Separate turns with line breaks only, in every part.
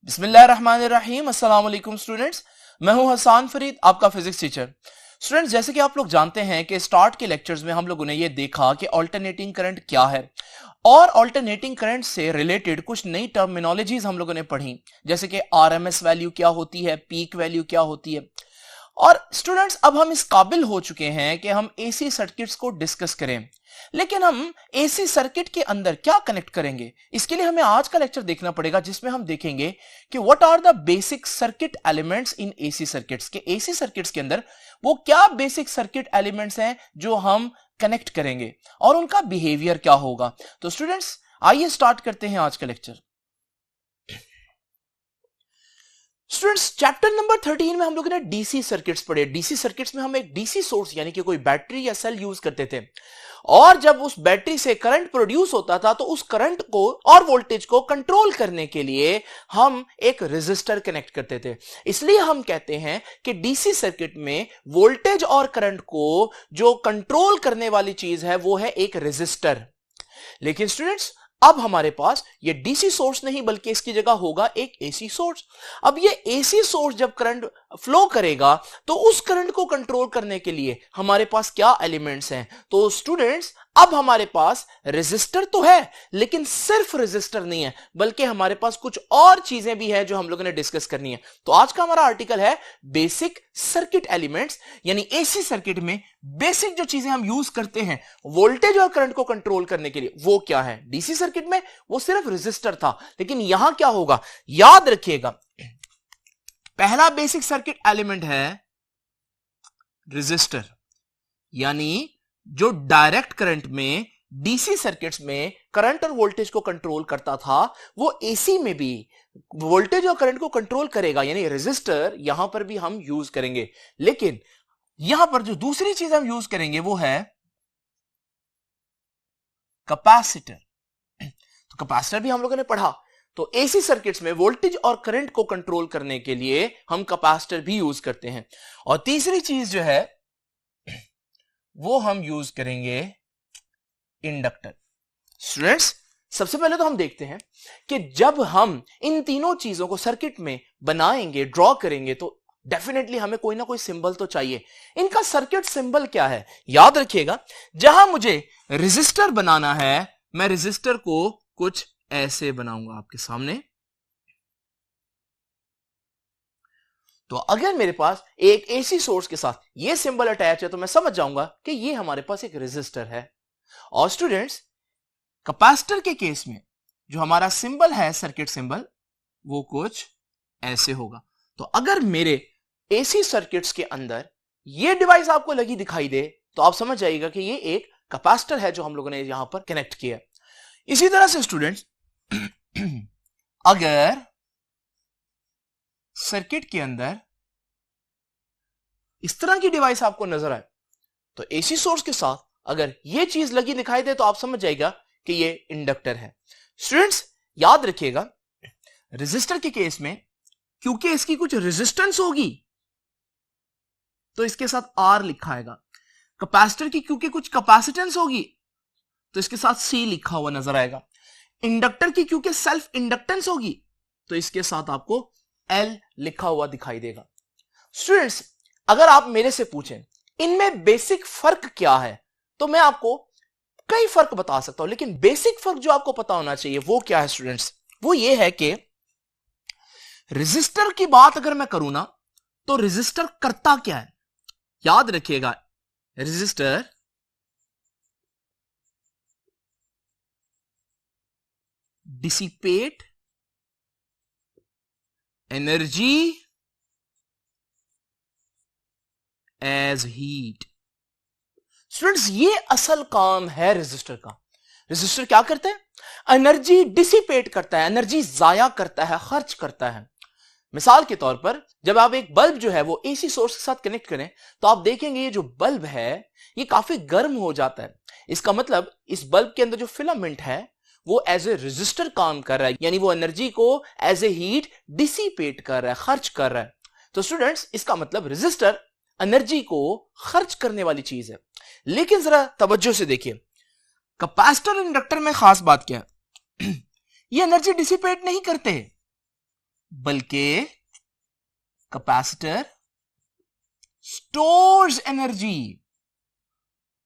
बिस्मिल्लाहिर्रहमानिर्रहीम। अस्सलाम वालेकुम स्टूडेंट्स, मैं हूं हसान फरीद, आपका फिजिक्स टीचर। स्टूडेंट्स, जैसे कि आप लोग जानते हैं कि स्टार्ट के लेक्चर्स में हम लोगों ने ये देखा कि अल्टरनेटिंग करंट क्या है और अल्टरनेटिंग करंट से रिलेटेड कुछ नई टर्मिनोलॉजीज हम लोगों ने पढ़ी, जैसे कि आरएमएस वैल्यू क्या होती है, पीक वैल्यू क्या होती है। और स्टूडेंट्स, अब हम इस काबिल हो चुके हैं कि हम एसी सर्किट्स को डिस्कस करें, लेकिन हम एसी सर्किट के अंदर क्या कनेक्ट करेंगे, इसके लिए हमें आज का लेक्चर देखना पड़ेगा, जिसमें हम देखेंगे कि what are the basic circuit elements in AC circuits. के एसी सर्किट्स के अंदर वो क्या बेसिक सर्किट एलिमेंट्स हैं जो हम कनेक्ट करेंगे और उनका बिहेवियर क्या होगा। तो स्टूडेंट्स, आइए स्टार्ट करते हैं आज का लेक्चर। स्टूडेंट्स, चैप्टर नंबर 13 में हम लोगों ने डीसी सर्किट्स पढ़े। डीसी सर्किट्स में हम एक डीसी सोर्स यानी कि कोई बैटरी या सेल यूज करते थे, और जब उस बैटरी से करंट प्रोड्यूस होता था तो उस करंट को और वोल्टेज को कंट्रोल करने के लिए हम एक रेजिस्टर कनेक्ट करते थे। इसलिए हम कहते हैं कि डीसी सर्किट में वोल्टेज और करंट को जो कंट्रोल करने वाली चीज है वो है एक रेजिस्टर। लेकिन स्टूडेंट्स, अब हमारे पास ये डीसी सोर्स नहीं बल्कि इसकी जगह होगा एक एसी सोर्स। अब ये एसी सोर्स जब करंट फ्लो करेगा तो उस करंट को कंट्रोल करने के लिए हमारे पास क्या एलिमेंट्स हैं। तो स्टूडेंट्स, अब हमारे पास रेजिस्टर तो है, लेकिन सिर्फ रेजिस्टर नहीं है, बल्कि हमारे पास कुछ और चीजें भी हैं जो हम लोगों ने डिस्कस करनी है। तो आज का हमारा आर्टिकल है बेसिक सर्किट एलिमेंट्स, यानी एसी सर्किट में बेसिक जो चीजें हम यूज करते हैं वोल्टेज और करंट को कंट्रोल करने के लिए वो क्या है। डीसी सर्किट में वो सिर्फ रेजिस्टर था, लेकिन यहां क्या होगा, याद रखिएगा, पहला बेसिक सर्किट एलिमेंट है रेजिस्टर, यानी जो डायरेक्ट करंट में डीसी सर्किट्स में करंट और वोल्टेज को कंट्रोल करता था वो एसी में भी वोल्टेज और करंट को कंट्रोल करेगा, यानी रेजिस्टर यहां पर भी हम यूज करेंगे। लेकिन यहां पर जो दूसरी चीज हम यूज करेंगे वो है कैपेसिटर। तो कैपेसिटर भी हम लोगों ने पढ़ा। तो एसी सर्किट्स में वोल्टेज और करंट को कंट्रोल करने के लिए हम कैपेसिटर भी यूज करते हैं। और तीसरी चीज जो है वो हम यूज करेंगे इंडक्टर। स्टूडेंट्स, सबसे पहले तो हम देखते हैं कि जब हम इन तीनों चीजों को सर्किट में बनाएंगे, ड्रॉ करेंगे, तो डेफिनेटली हमें कोई ना कोई सिंबल तो चाहिए। इनका सर्किट सिंबल क्या है, याद रखिएगा, जहां मुझे रेजिस्टर बनाना है मैं रेजिस्टर को कुछ ऐसे बनाऊंगा आपके सामने। तो अगर मेरे पास एक एसी सोर्स के साथ ये सिंबल अटैच है तो मैं समझ जाऊंगा कि ये हमारे पास एक रेजिस्टर है। और स्टूडेंट्स, कैपेसिटर के केस में जो हमारा सिंबल है, सर्किट सिंबल, वो कुछ ऐसे होगा। तो अगर मेरे एसी सर्किट्स के अंदर ये डिवाइस आपको लगी दिखाई दे तो आप समझ जाइएगा कि ये एक कैपेसिटर है जो हम लोगों ने यहां पर कनेक्ट किया। इसी तरह से स्टूडेंट्स, अगर सर्किट के अंदर इस तरह की डिवाइस आपको नजर आए तो एसी सोर्स के साथ अगर ये चीज लगी दिखाई दे तो आप समझ जाएगा कि ये इंडक्टर है। स्टूडेंट्स, याद रखिएगा, रेजिस्टर के केस में क्योंकि इसकी कुछ रेजिस्टेंस होगी तो इसके साथ आर लिखा आएगा। कैपेसिटर की क्योंकि कुछ कैपेसिटेंस होगी तो इसके साथ सी लिखा हुआ नजर आएगा। इंडक्टर की क्योंकि सेल्फ इंडक्टेंस होगी तो इसके साथ आपको एल लिखा हुआ दिखाई देगा। स्टूडेंट्स, अगर आप मेरे से पूछें इनमें बेसिक फर्क क्या है तो मैं आपको कई फर्क बता सकता हूं, लेकिन बेसिक फर्क जो आपको पता होना चाहिए वो क्या है स्टूडेंट्स, वो ये है कि रेजिस्टर की बात अगर मैं करूं ना तो रेजिस्टर करता क्या है। याद रखिएगा, resistor dissipate energy as heat. Students, ये असल काम है रेजिस्टर का। रेजिस्टर क्या करता है, एनर्जी डिसिपेट करता है, एनर्जी जाया करता है, खर्च करता है। मिसाल के तौर पर जब आप एक बल्ब जो है वो एसी सोर्स के साथ कनेक्ट करें तो आप देखेंगे ये जो बल्ब है ये काफी गर्म हो जाता है। इसका मतलब इस बल्ब के अंदर जो फिलामेंट है वो एज ए रेजिस्टर काम कर रहा है, यानी वो एनर्जी को एज ए हीट डिसिपेट कर रहा है, खर्च कर रहा है। तो स्टूडेंट्स, इसका मतलब रेजिस्टर एनर्जी को खर्च करने वाली चीज है। लेकिन जरा तवज्जो से देखिए, कैपेसिटर इंडक्टर में खास बात क्या है, ये एनर्जी डिसिपेट नहीं करते, बल्कि कैपेसिटर स्टोर्स एनर्जी।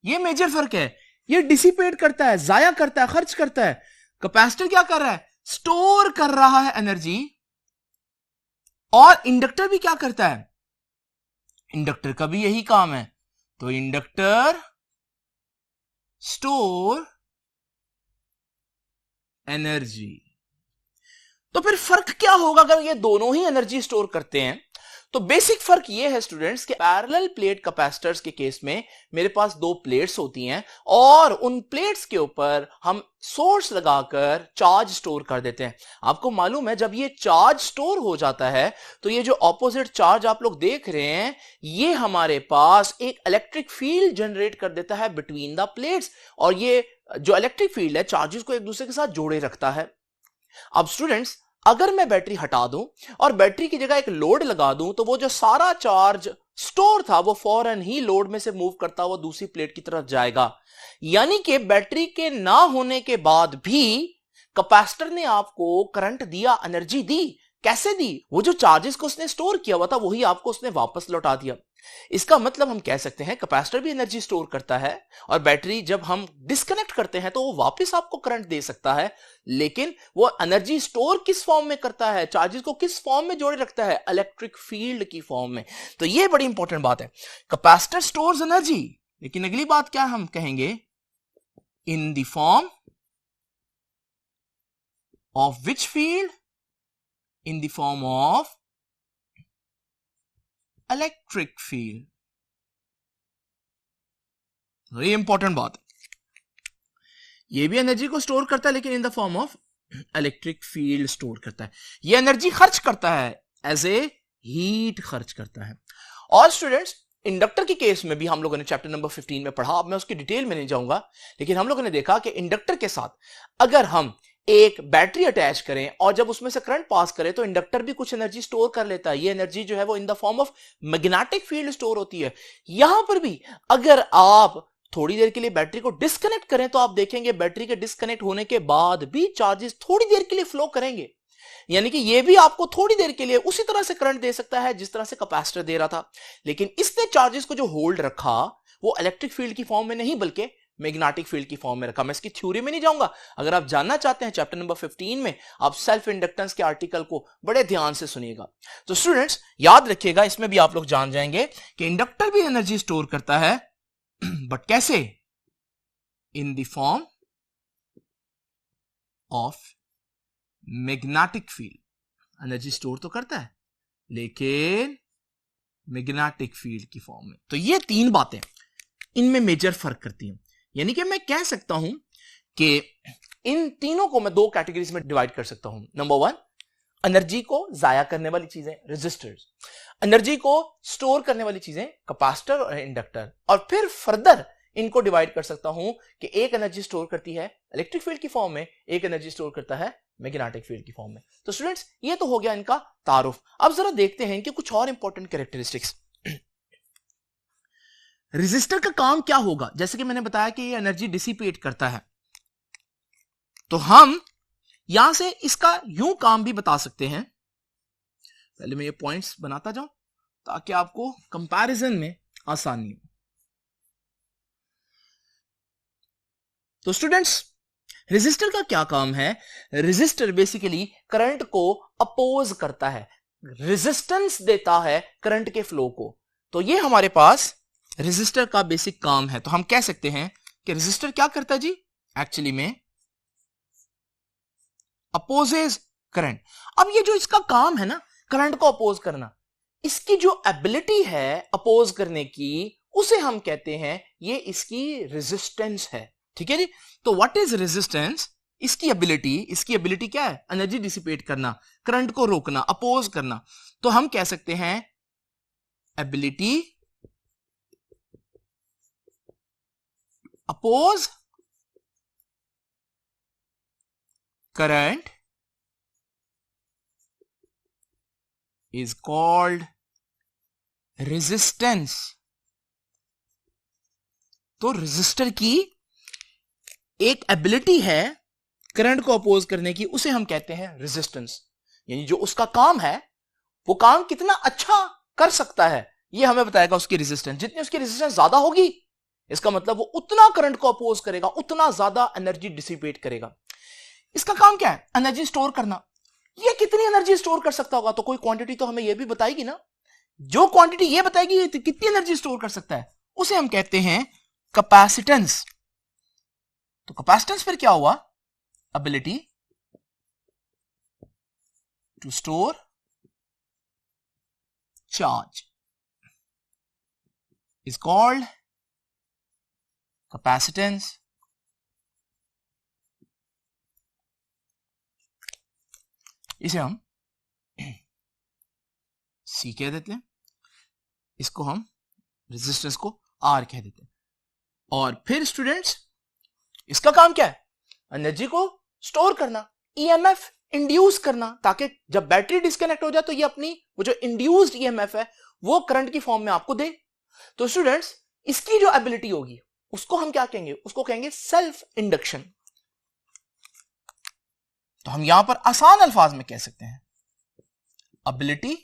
ये मेजर फर्क है। ये डिसिपेट करता है, जाया करता है, खर्च करता है। कैपेसिटर क्या कर रहा है? स्टोर कर रहा है एनर्जी। और इंडक्टर भी क्या करता है? इंडक्टर का भी यही काम है। तो इंडक्टर स्टोर एनर्जी। तो फिर फर्क क्या होगा अगर ये दोनों ही एनर्जी स्टोर करते हैं? तो बेसिक फर्क ये है स्टूडेंट्स कि पैरेलल प्लेट कैपेसिटर्स के केस में मेरे पास दो प्लेट्स होती हैं और उन प्लेट्स के ऊपर हम सोर्स लगाकर चार्ज स्टोर कर देते हैं। आपको मालूम है जब ये चार्ज स्टोर हो जाता है तो ये जो ऑपोजिट चार्ज आप लोग देख रहे हैं ये हमारे पास एक इलेक्ट्रिक फील्ड जनरेट कर देता है बिटवीन द प्लेट्स। और ये जो इलेक्ट्रिक फील्ड है चार्जेस को एक दूसरे के साथ जोड़े रखता है। अब स्टूडेंट्स अगर मैं बैटरी हटा दूं और बैटरी की जगह एक लोड लगा दूं तो वो जो सारा चार्ज स्टोर था वो फौरन ही लोड में से मूव करता हुआ दूसरी प्लेट की तरफ जाएगा। यानी कि बैटरी के ना होने के बाद भी कैपेसिटर ने आपको करंट दिया, एनर्जी दी। कैसे दी? वो जो चार्जेस को उसने स्टोर किया हुआ था वही आपको उसने वापस लौटा दिया। इसका मतलब हम कह सकते हैं कैपेसिटर भी एनर्जी स्टोर करता है और बैटरी जब हम डिस्कनेक्ट करते हैं तो वो वापस आपको करंट दे सकता है। लेकिन वो एनर्जी स्टोर किस फॉर्म में करता है? चार्जेस को किस फॉर्म में जोड़े रखता है? इलेक्ट्रिक फील्ड की फॉर्म में। तो ये बड़ी इंपॉर्टेंट बात है। कैपेसिटर स्टोर्स एनर्जी, लेकिन अगली बात क्या हम कहेंगे? In the form of which field? In the form of electric field. ये इंपॉर्टेंट बात है। ये भी एनर्जी को स्टोर करता है लेकिन in the form of electric field store करता है। ये एनर्जी खर्च करता है, एज ए हीट खर्च करता है। और स्टूडेंट्स इंडक्टर के केस में भी हम लोगों ने चैप्टर नंबर 15 में पढ़ा। अब मैं उसकी डिटेल में नहीं जाऊंगा, लेकिन हम लोगों ने देखा कि इंडक्टर के साथ अगर हम एक बैटरी अटैच करें और जब उसमें से करंट पास करें तो इंडक्टर भी कुछ एनर्जी स्टोर कर लेता है। ये एनर्जी जो है वो in the form of magnetic field store होती है। यहां पर भी अगर आप थोड़ी देर के लिए बैटरी को डिस्कनेक्ट करें तो आप देखेंगे बैटरी के डिस्कनेक्ट होने के बाद भी चार्जेस थोड़ी देर के लिए फ्लो करेंगे। यानी कि ये भी आपको थोड़ी देर के लिए उसी तरह से करंट दे सकता है जिस तरह से कैपेसिटर दे रहा था। लेकिन इसने चार्जेस को जो होल्ड रखा वो इलेक्ट्रिक फील्ड की फॉर्म में नहीं बल्कि मैग्नेटिक फील्ड की फॉर्म में रखा। मैं इसकी थ्योरी में नहीं जाऊंगा। अगर आप जानना चाहते हैं चैप्टर नंबर 15 में आप सेल्फ इंडक्टेंस के आर्टिकल को बड़े ध्यान से सुनिएगा। तो स्टूडेंट्स याद रखिएगा, इसमें भी आप लोग जान जाएंगे कि इंडक्टर भी एनर्जी स्टोर करता है बट कैसे? In the form of magnetic field. Energy store तो करता है लेकिन मैग्नेटिक फील्ड की फॉर्म में। तो ये तीन बातें इनमें मेजर फर्क करती हैं। यानी कि मैं कह सकता हूं कि इन तीनों को मैं दो कैटेगरीज में डिवाइड कर सकता हूं। नंबर 1 एनर्जी को जाया करने वाली चीजें रेजिस्टर्स, एनर्जी को स्टोर करने वाली चीजें कैपेसिटर और इंडक्टर। और फिर फर्दर इनको डिवाइड कर सकता हूं कि एक एनर्जी स्टोर करती है इलेक्ट्रिक फील्ड की फॉर्म में, एक एनर्जी स्टोर करता है मैग्नेटिक फील्ड की फॉर्म में। तो स्टूडेंट्स ये तो हो गया इनका तारुफ। अब जरा देखते हैं इनके कुछ और इंपॉर्टेंट कैरेक्टरिस्टिक्स। रेजिस्टर का काम क्या होगा? जैसे कि मैंने बताया कि ये एनर्जी डिसिपेट करता है, तो हम यहां से इसका यूं काम भी बता सकते हैं। पहले मैं ये पॉइंट्स बनाता जाऊं ताकि आपको कंपैरिजन में आसानी हो। तो स्टूडेंट्स रेजिस्टर का क्या काम है? रेजिस्टर बेसिकली करंट को अपोज करता है, रेजिस्टेंस देता है करंट के फ्लो को। तो ये हमारे पास रेजिस्टर का बेसिक काम है। तो हम कह सकते हैं कि रेजिस्टर क्या करता है जी? एक्चुअली में अपोजेज करंट। अब ये जो इसका काम है ना करंट को अपोज करना, इसकी जो एबिलिटी है अपोज करने की उसे हम कहते हैं ये इसकी रेजिस्टेंस है। ठीक है जी। तो व्हाट इज रेजिस्टेंस? इसकी एबिलिटी क्या है? एनर्जी डिसिपेट करना, करंट को रोकना, अपोज करना। तो हम कह सकते हैं ability oppose current is called resistance। तो रेजिस्टर की एक एबिलिटी है करंट को अपोज करने की, उसे हम कहते हैं रेजिस्टेंस। यानी जो उसका काम है वो काम कितना अच्छा कर सकता है ये हमें बताएगा उसकी रेजिस्टेंस। जितनी उसकी रेजिस्टेंस ज्यादा होगी इसका मतलब वो उतना करंट को अपोज करेगा, उतना ज्यादा एनर्जी डिसिपेट करेगा। इसका काम क्या है? एनर्जी स्टोर करना। ये कितनी एनर्जी स्टोर कर सकता होगा? तो कोई क्वांटिटी तो हमें ये भी बताएगी ना। जो क्वांटिटी ये बताएगी ये कितनी एनर्जी स्टोर कर सकता है उसे हम कहते हैं कैपेसिटेंस। तो कैपेसिटेंस फिर क्या हुआ? Ability to store charge is called capacitance. इसे हम C कह देते हैं, इसको हम रेजिस्टेंस को R कह देते हैं। और फिर स्टूडेंट्स इसका काम क्या है? एनर्जी को स्टोर करना, EMF इंड्यूस करना, ताकि जब बैटरी डिस्कनेक्ट हो जाए तो ये अपनी वो जो इंड्यूस्ड EMF है वो करंट की फॉर्म में आपको दे। तो स्टूडेंट्स इसकी जो एबिलिटी होगी उसको हम क्या कहेंगे? उसको कहेंगे सेल्फ इंडक्शन। तो हम यहां पर आसान अल्फाज में कह सकते हैं ability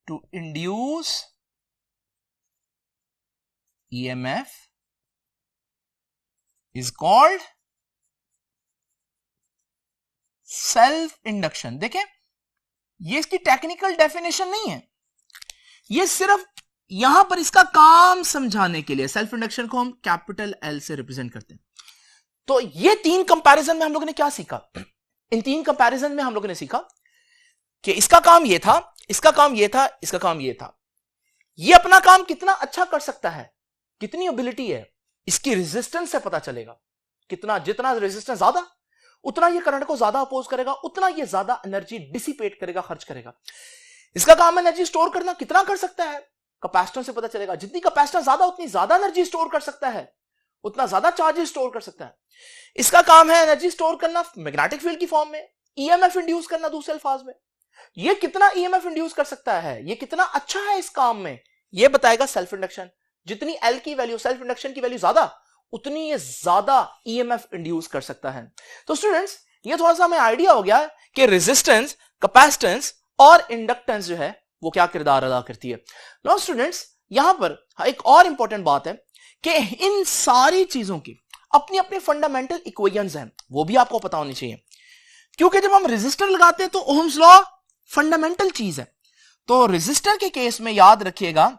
to induce EMF is called self induction. देखें ये इसकी टेक्निकल डेफिनेशन नहीं है, ये सिर्फ यहां पर इसका काम समझाने के लिए। सेल्फ इंडक्शन को हम कैपिटल L से रिप्रेजेंट करते हैं। तो ये तीन कंपैरिजन में हम लोगों ने क्या सीखा? इन तीन कंपैरिजन में हम लोगों ने सीखा कि इसका काम ये था, इसका काम ये था, इसका काम ये था। ये अपना काम कितना अच्छा कर सकता है, कितनी एबिलिटी है, इसकी रेजिस्टेंस से पता चलेगा। कितना, जितना रेजिस्टेंस ज्यादा उतना ये करंट को ज्यादा अपोज करेगा, उतना ये ज्यादा एनर्जी डिसिपेट करेगा, खर्च करेगा। इसका काम एनर्जी स्टोर करना, कितना कर सकता है, कैपेसिटेंस से पता चलेगा। जितनी कैपेसिटेंस ज्यादा उतनी ज्यादा एनर्जी स्टोर कर सकता है, उतना ज्यादा चार्जेस स्टोर कर सकता है। इसका काम है एनर्जी स्टोर करना मैग्नेटिक फील्ड की फॉर्म में, EMF इंड्यूस करना दूसरे अल्फाज में। ये कितना EMF इंड्यूस कर सकता है, ये कितना अच्छा है इस काम में, ये बताएगा सेल्फ इंडक्शन। जितनी L की वैल्यू, सेल्फ इंडक्शन की वैल्यू ज्यादा, उतनी ये ज्यादा EMF इंड्यूस कर सकता है। तो स्टूडेंट्स ये थोड़ा सा हमें आइडिया हो गया कि रेजिस्टेंस, कैपेसिटेंस और इंडक्टेंस जो है वो क्या किरदार अदा करती है। नाउ स्टूडेंट्स यहां पर एक और इंपॉर्टेंट बात है कि इन सारी चीजों की अपनी अपनी फंडामेंटल इक्वेशंस हैं, वो भी आपको पता होनी चाहिए। क्योंकि जब हम रेजिस्टर लगाते हैं तो ओहम्स लॉ फंडामेंटल चीज है। तो रेजिस्टर के केस में याद रखिएगा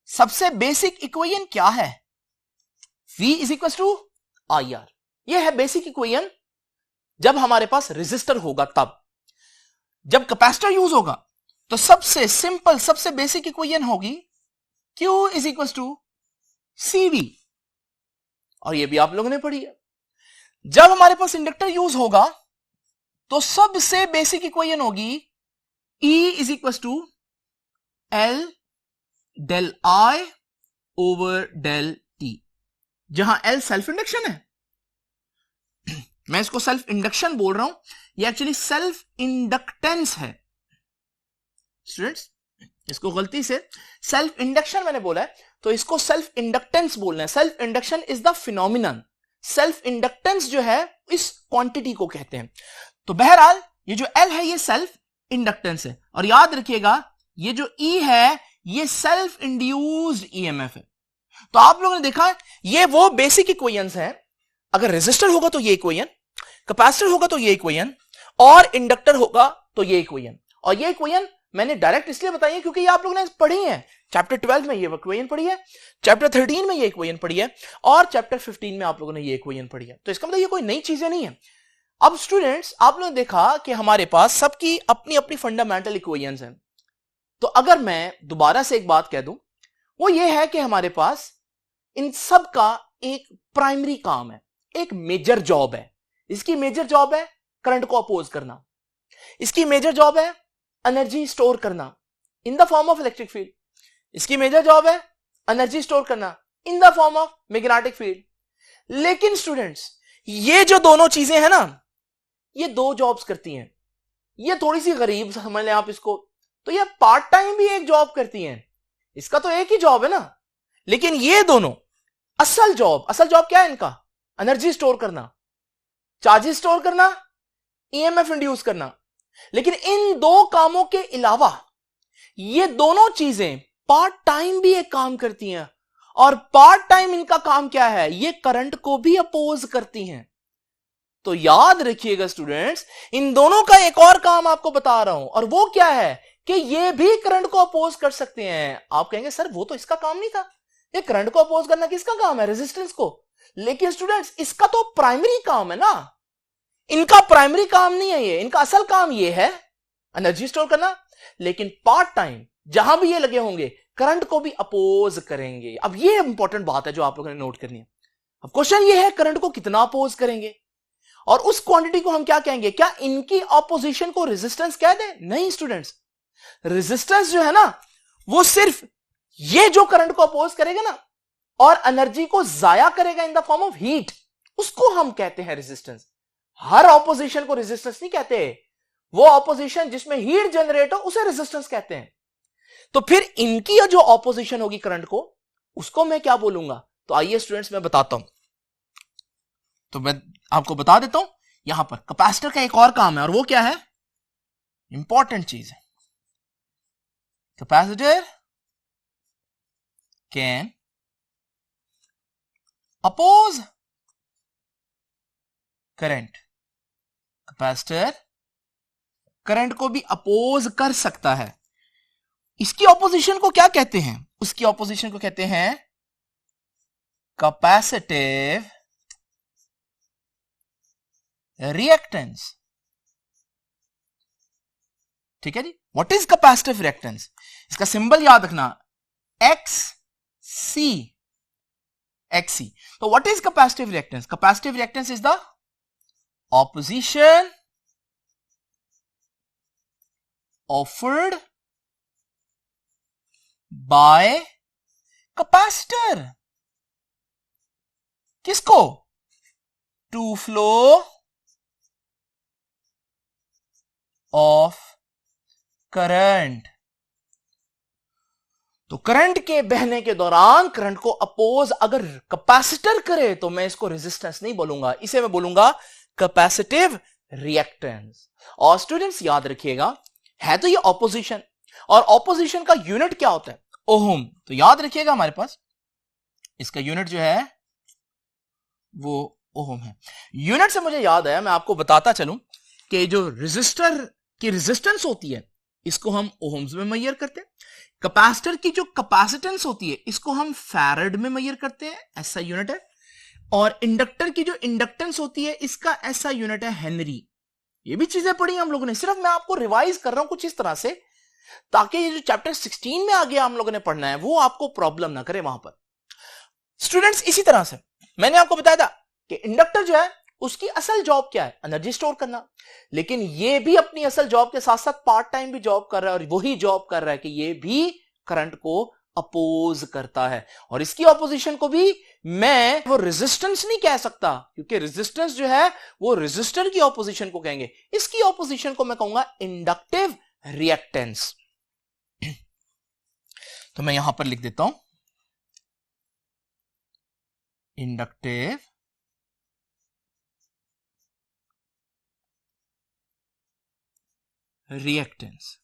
सबसे बेसिक इक्वेशन क्या है? V is equal to IR। यह है बेसिक इक्वेशन जब हमारे पास रेजिस्टर होगा। तब जब कैपेसिटर यूज होगा तो सबसे सिंपल, सबसे बेसिक इक्वेशन होगी Q is equal to CV, और यह भी आप लोगों ने पढ़ी है। जब हमारे पास इंडक्टर यूज होगा तो सबसे बेसिक इक्वेशन होगी E is equal to L del I over del T, जहां L सेल्फ इंडक्शन है। मैं इसको सेल्फ इंडक्शन बोल रहा हूं, ये एक्चुअली सेल्फ इंडक्टेंस है। स्टूडेंट्स इसको गलती से सेल्फ इंडक्शन मैंने बोला है, तो इसको सेल्फ इंडक्टेंस बोलना है। Self induction is the phenomenon, self inductance जो है इस क्वांटिटी को कहते हैं। तो बहरहाल ये जो L है ये सेल्फ इंडक्टेंस है, और याद रखिएगा ये जो E है ये सेल्फ इंड्यूस्ड EMF है। तो आप लोगों ने देखा ये वो बेसिक इक्वेशंस हैं। अगर रेजिस्टर होगा तो ये इक्वेशन, कैपेसिटर होगा तो ये इक्वेशन, और इंडक्टर होगा तो ये इक्वेशन। और ये इक्वेशन मैंने डायरेक्ट इसलिए बताई है क्योंकि ये आप लोगों ने पढ़ी है। चैप्टर 12 में ये इक्वेशन पढ़ी है, चैप्टर 13 में ये इक्वेशन पढ़ी है, और चैप्टर 15 में आप लोगों ने ये इक्वेशन पढ़ी है। तो इसका मतलब ये कोई नई चीजें नहीं है। अब स्टूडेंट्स आप लोगों ने देखा कि हमारे पास सबकी अपनी अपनी फंडामेंटल इक्वेशंस हैं। तो अगर मैं दोबारा से एक बात कह दूं, वो ये है कि हमारे पास इन सब का एक प्राइमरी काम है, एक मेजर जॉब है। इसकी मेजर जॉब है करंट को अपोज करना, इसकी मेजर जॉब है एनर्जी स्टोर करना in the form of electric field, इसकी मेजर जॉब है एनर्जी स्टोर करना in the form of magnetic field. लेकिन स्टूडेंट्स ये जो दोनों चीजें हैं ना, ये दो जॉब्स करती हैं। ये थोड़ी सी गरीब समझ लें आप इसको, तो ये पार्ट टाइम भी एक जॉब करती हैं। इसका तो एक ही जॉब है ना, लेकिन ये दोनों असल जॉब क्या है इनका? एनर्जी स्टोर करना, चार्जेस स्टोर करना, ईएमएफ इंड्यूस करना। लेकिन इन दो कामों के अलावा ये दोनों चीजें पार्ट टाइम भी एक काम करती हैं, और पार्ट टाइम इनका काम क्या है, ये करंट को भी अपोज करती हैं। तो याद रखिएगा स्टूडेंट्स, इन दोनों का एक और काम आपको बता रहा हूं, और वो क्या है कि ये भी करंट को अपोज कर सकते हैं। आप कहेंगे सर वो तो इसका काम नहीं था, ये करंट को अपोज करना किसका काम है, रेजिस्टेंस को। लेकिन स्टूडेंट्स इसका तो प्राइमरी काम है ना, इनका प्राइमरी काम नहीं है ये, इनका असल काम ये है एनर्जी स्टोर करना। लेकिन पार्ट टाइम जहां भी ये लगे होंगे करंट को भी अपोज करेंगे। अब ये इंपॉर्टेंट बात है जो आप लोगों ने नोट करनी है। अब क्वेश्चन ये है करंट को कितना अपोज करेंगे, और उस क्वांटिटी को हम क्या कहेंगे, क्या इनकी ऑपोजिशन को रेजिस्टेंस कह दें? नहीं स्टूडेंट्स, रेजिस्टेंस जो है ना वो सिर्फ ये जो करंट को अपोज करेगा ना और एनर्जी को जाया करेगा in the form of heat, उसको हम कहते हैं रेजिस्टेंस। हर ऑपोजिशन को रेजिस्टेंस नहीं कहते, वो ऑपोजिशन जिसमें हीट जनरेट हो उसे रेजिस्टेंस कहते हैं। तो फिर इनकी जो ऑपोजिशन होगी करंट को, उसको मैं क्या बोलूंगा? तो आइए स्टूडेंट्स मैं बताता हूं। तो मैं आपको बता देता हूं, यहां पर कैपेसिटर का एक और काम है, और वो क्या है, इंपॉर्टेंट चीज है। Capacitor can oppose current. Capacitor current को भी अपोज कर सकता है। इसकी ऑपोजिशन को क्या कहते हैं? उसकी ऑपोजिशन को कहते हैं कैपेसिटिव रिएक्टेंस। ठीक है जी। What is capacitive reactance? इसका सिंबल याद रखना, XC। XC। तो what is capacitive reactance? Capacitive reactance is the opposition offered by capacitor। किसको? To flow of current. तो करंट के बहने के दौरान करंट को अपोज अगर कैपेसिटर करे तो मैं इसको रेजिस्टेंस नहीं बोलूंगा, इसे मैं बोलूंगा कैपेसिटिव रिएक्टेंस। और स्टूडेंट्स याद रखिएगा, है तो ये ऑपोजिशन, और ऑपोजिशन का यूनिट क्या होता है? ओहम। तो याद रखिएगा हमारे पास इसका यूनिट जो है वो ओहम है। यूनिट से मुझे याद है, मैं आपको बताता चलूं कि जो रेजिस्टर की रेजिस्टेंस होती है इसको हम ओहम्स में मेजर करते हैं। कैपेसिटर की जो कैपेसिटेंस होती है इसको हम फैराड में मेजर करते हैं, ऐसा यूनिट है। और इंडक्टर की जो इंडक्टेंस होती है इसका ऐसा यूनिट है हेनरी। ये भी चीजें पढ़ी हम लोगों ने, सिर्फ मैं आपको रिवाइज कर रहा हूं कुछ इस तरह से, ताकि ये जो चैप्टर 16 में आ गया हम लोगों ने पढ़ना है वो आपको प्रॉब्लम ना करे वहां पर। स्टूडेंट्स इसी तरह से मैंने आपको बताया था कि इंडक्टर जो है उसकी असल जॉब क्या है? एनर्जी स्टोर करना। लेकिन ये भी अपनी असल जॉब के साथ साथ पार्ट टाइम भी जॉब कर रहा है, और वही जॉब कर रहा है कि ये भी करंट को अपोज करता है। और इसकी ऑपोजिशन को भी मैं वो रेजिस्टेंस नहीं कह सकता, क्योंकि रेजिस्टेंस जो है वो रेजिस्टर की ऑपोजिशन को कहेंगे, इसकी ऑपोजिशन को मैं कहूंगा इंडक्टिव रिएक्टेंस। तो मैं यहां पर लिख देता हूं इंडक्टिव रिएक्टेंस।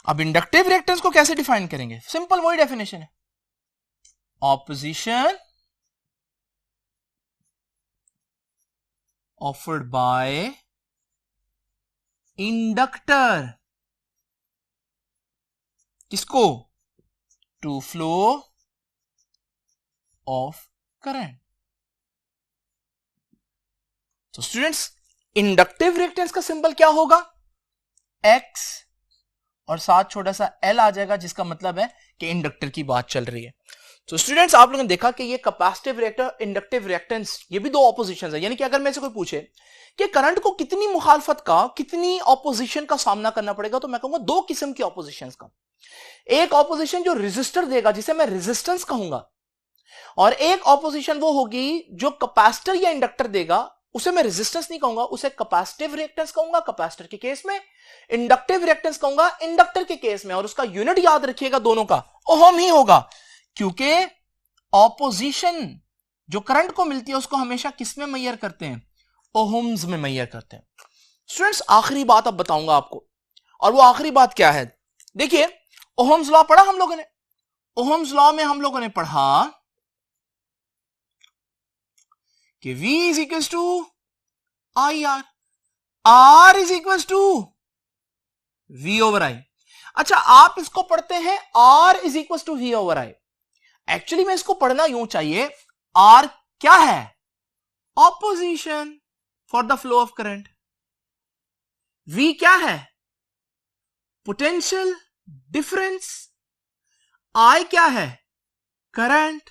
अब इंडक्टिव रिएक्टेंस को कैसे डिफाइन करेंगे? सिंपल वही डेफिनेशन है, ऑपोजिशन ऑफर्ड बाय इंडक्टर, किसको? To flow of current. तो स्टूडेंट्स इंडक्टिव रिएक्टेंस का सिंबल क्या होगा? X, और साथ छोटा सा L आ जाएगा, जिसका मतलब है कि इंडक्टर की बात चल रही है। तो स्टूडेंट्स आप लोगों ने देखा कि ये कैपेसिटिव रिएक्टर, इंडक्टिव रिएक्टेंस, ये भी दो ऑपोजिशन है। यानी कि अगर मेरे से कोई पूछे कि करंट को कितनी मुखालफत का, कितनी ऑपोजिशन का सामना करना पड़ेगा, तो मैं कहूंगा दो किस्म की ऑपोजिशन का। एक ऑपोजिशन जो रेजिस्टर देगा, जिसे मैं रेजिस्टेंस कहूंगा, और एक ऑपोजिशन वो होगी जो कैपेसिटर या इंडक्टर देगा, उसे मैं रेजिस्टेंस नहीं कहूंगा, उसे कैपेसिटिव रिएक्टेंस कहूंगा कैपेसिटर के केस में, इंडक्टिव रिएक्टेंस कहूंगा इंडक्टर के केस में। और उसका यूनिट याद रखिएगा दोनों का ओहम ही होगा, क्योंकि ऑपोजिशन जो करंट को मिलती है उसको हमेशा किस में मेजर करते हैं? ओहम्स में मेजर करते हैं। स्टूडेंट्स आखिरी बात अब बताऊंगा आपको, और वो आखिरी बात क्या है? देखिए ओहम्स लॉ पढ़ा हम लोगों ने। ओहम्स लॉ में हम लोगों ने पढ़ा कि V is equal to I R, R is equal to V over I. अच्छा आप इसको पढ़ते हैं R is equal to V over I. Actually में इसको पढ़ना यूं चाहिए, R क्या है? Opposition for the flow of current. V क्या है? Potential difference. I क्या है? करंट।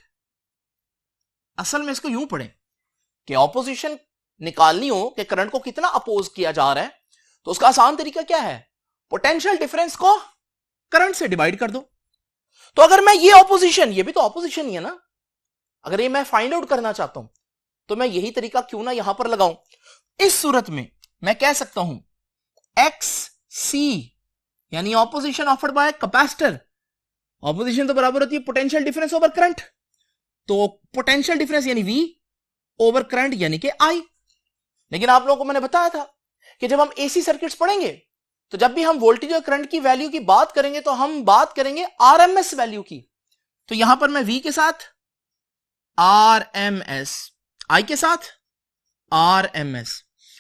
असल में इसको यूं पढ़ें कि ऑपोजिशन निकालनी हो कि करंट को कितना अपोज किया जा रहा है, तो उसका आसान तरीका क्या है? पोटेंशियल डिफरेंस को करंट से डिवाइड कर दो। तो अगर मैं ये ऑपोजिशन, ये भी तो ऑपोजिशन ही है ना, अगर ये मैं फाइंड आउट करना चाहता हूं तो मैं यही तरीका क्यों ना यहां पर लगाऊं। इस सूरत में मैं कह सकता हूं एक्स सी यानी opposition offered bye capacitor, opposition तो बराबर होती है पोटेंशियल डिफरेंस ओवर करंट, तो पोटेंशियल डिफरेंस यानी V ओवर करंट यानी कि I। लेकिन आप लोगों को मैंने बताया था कि जब हम एसी सर्किट्स पढ़ेंगे तो जब भी हम वोल्टेज और करंट की वैल्यू की बात करेंगे तो हम बात करेंगे आरएमएस वैल्यू की। तो यहां पर मैं V के साथ RMS, I के साथ RMS।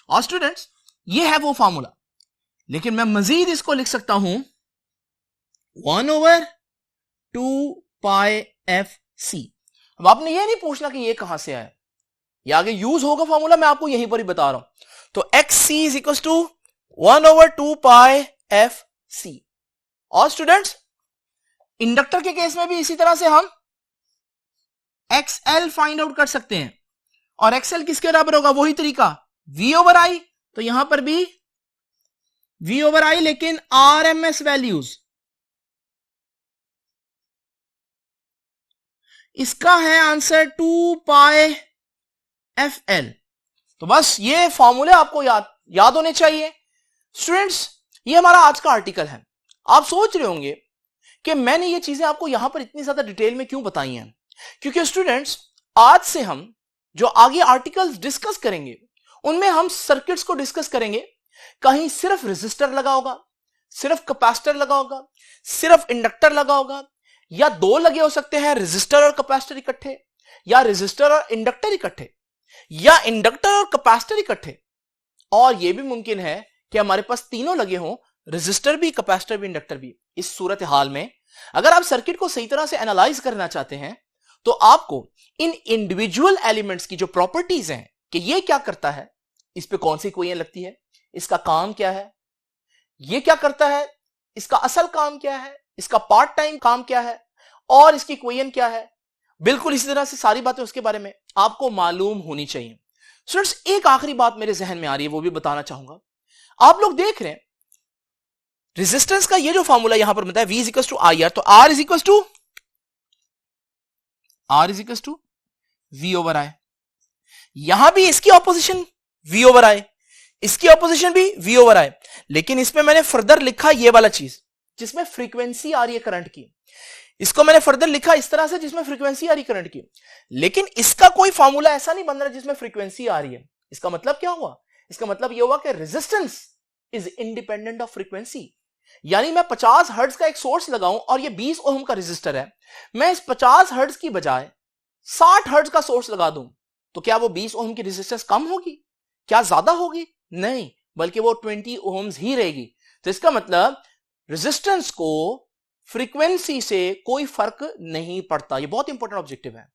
और स्टूडेंट्स ये है वो फॉर्मूला, लेकिन मैं मजीद इसको लिख सकता हूं 1/2πfc। अब आपने ये नहीं पूछना कि ये कहां से आया, ये आगे यूज होगा फॉर्मूला, मैं आपको यहीं पर ही बता रहा हूं। तो XC is equal to 1/2πfc। और स्टूडेंट्स इंडक्टर के केस में भी इसी तरह से हम XL फाइंड आउट कर सकते हैं, और XL किसके बराबर होगा? वही तरीका V ओवर I। तो यहां पर भी V ओवर I, लेकिन RMS वैल्यूज। इसका है आंसर 2πfl। तो बस ये फॉर्मूले आपको याद होने चाहिए। स्टूडेंट्स ये हमारा आज का आर्टिकल है। आप सोच रहे होंगे कि मैंने ये चीजें आपको यहां पर इतनी ज्यादा डिटेल में क्यों बताई हैं, क्योंकि स्टूडेंट्स आज से हम जो आगे आर्टिकल्स डिस्कस करेंगे उनमें हम सर्किट्स को डिस्कस करेंगे। कहीं सिर्फ रेजिस्टर लगा होगा, सिर्फ कैपेसिटर लगा होगा, सिर्फ इंडक्टर लगा होगा, या दो लगे हो सकते हैं, रेजिस्टर और कैपेसिटर इकट्ठे, या रेजिस्टर और इंडक्टर इकट्ठे, या इंडक्टर और कैपेसिटर इकट्ठे, और यह भी मुमकिन है कि हमारे पास तीनों लगे हों, रेजिस्टर भी, कैपेसिटर भी, इंडक्टर भी। इस सूरत हाल में अगर आप सर्किट को सही तरह से एनालाइज करना चाहते हैं तो आपको इन इंडिविजुअल एलिमेंट्स की जो प्रॉपर्टीज हैं कि ये क्या करता है, इस पे कौन सी इक्वेशन लगती है, इसका काम क्या है, ये क्या करता है, इसका असल काम क्या है, इसका पार्ट टाइम काम क्या है, और इसकी इक्वेशन क्या है, बिल्कुल इसी तरह से सारी बातें उसके बारे में आपको मालूम होनी चाहिए। स्टूडेंट्स एक आखिरी बात मेरे जहन में आ रही है, वो भी बताना चाहूंगा। आप लोग देख रहे हैं रेजिस्टेंस का ये जो फॉर्मूला यहां पर बनता है V is equal to I R, तो R is equal to V over I. यहां भी इसकी ऑपोजिशन V ओवर आई, इसकी ऑपोजिशन भी V ओवर आई, लेकिन इसमें मैंने फर्दर लिखा ये वाला चीज जिसमें फ्रीक्वेंसी आ रही है करंट की, इसको मैंने फर्दर लिखा इस तरह से जिसमें फ्रीक्वेंसी आ रही करंट की, लेकिन इसका कोई फॉर्मूला ऐसा नहीं बन रहा जिसमें फ्रीक्वेंसी आ रही है। इसका मतलब क्या हुआ? इसका मतलब यह हुआ कि resistance is independent of frequency. यानी मैं 50 हर्ट्ज का एक सोर्स लगाऊं और ये 20 ओम का रेजिस्टर है, मैं इस 50 हर्ट्ज की बजाय 60 हर्ट्ज का सोर्स लगा दूं तो क्या वो 20 ओम की रेजिस्टेंस कम होगी? क्या ज्यादा होगी? नहीं, बल्कि वो 20 ओम्स ही रहेगी। तो इसका मतलब रेजिस्टेंस को फ्रीक्वेंसी से कोई फर्क नहीं पड़ता। ये बहुत इंपॉर्टेंट ऑब्जेक्टिव है।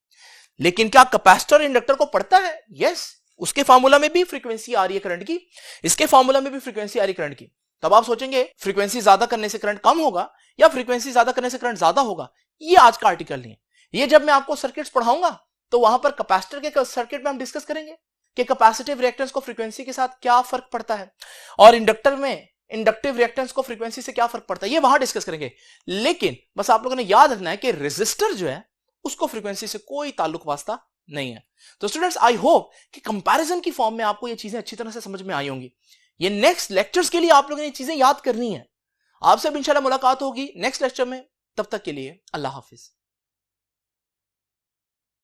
लेकिन क्या कैपेसिटर इंडक्टर को पड़ता है? यस, उसके फार्मूला में भी फ्रीक्वेंसी आ रही है करंट की, इसके फार्मूला में भी फ्रीक्वेंसी आ रही है करंट की। तब आप सोचेंगे फ्रीक्वेंसी ज्यादा करने से करंट कम होगा या फ्रीक्वेंसी ज्यादा करने से करंट ज्यादा होगा। ये आज का आर्टिकल नहीं है। ये जब मैं आपको सर्किट्स पढ़ाऊंगा तो वहां पर कैपेसिटर के सर्किट में हम डिस्कस करेंगे कि कैपेसिटिव रिएक्टेंस को फ्रीक्वेंसी के साथ क्या फर्क पड़ता है, और इंडक्टर में इंडक्टिव रिएक्टेंस को फ्रीक्वेंसी से क्या फर्क पड़ता है, ये वहां डिस्कस करेंगे। लेकिन बस आप लोगों ने याद रखना है कि रेजिस्टर जो है उसको फ्रीक्वेंसी से कोई ताल्लुक वास्ता नहीं है। तो स्टूडेंट्स आई होप कि कंपैरिजन की फॉर्म में आपको ये चीजें अच्छी तरह से समझ में आई होंगी। ये नेक्स्ट लेक्चर्स के लिए आप लोगों ने ये चीजें याद करनी है। आपसे अब इंशाल्लाह मुलाकात होगी नेक्स्ट लेक्चर में। तब तक के लिए अल्लाह हाफिज।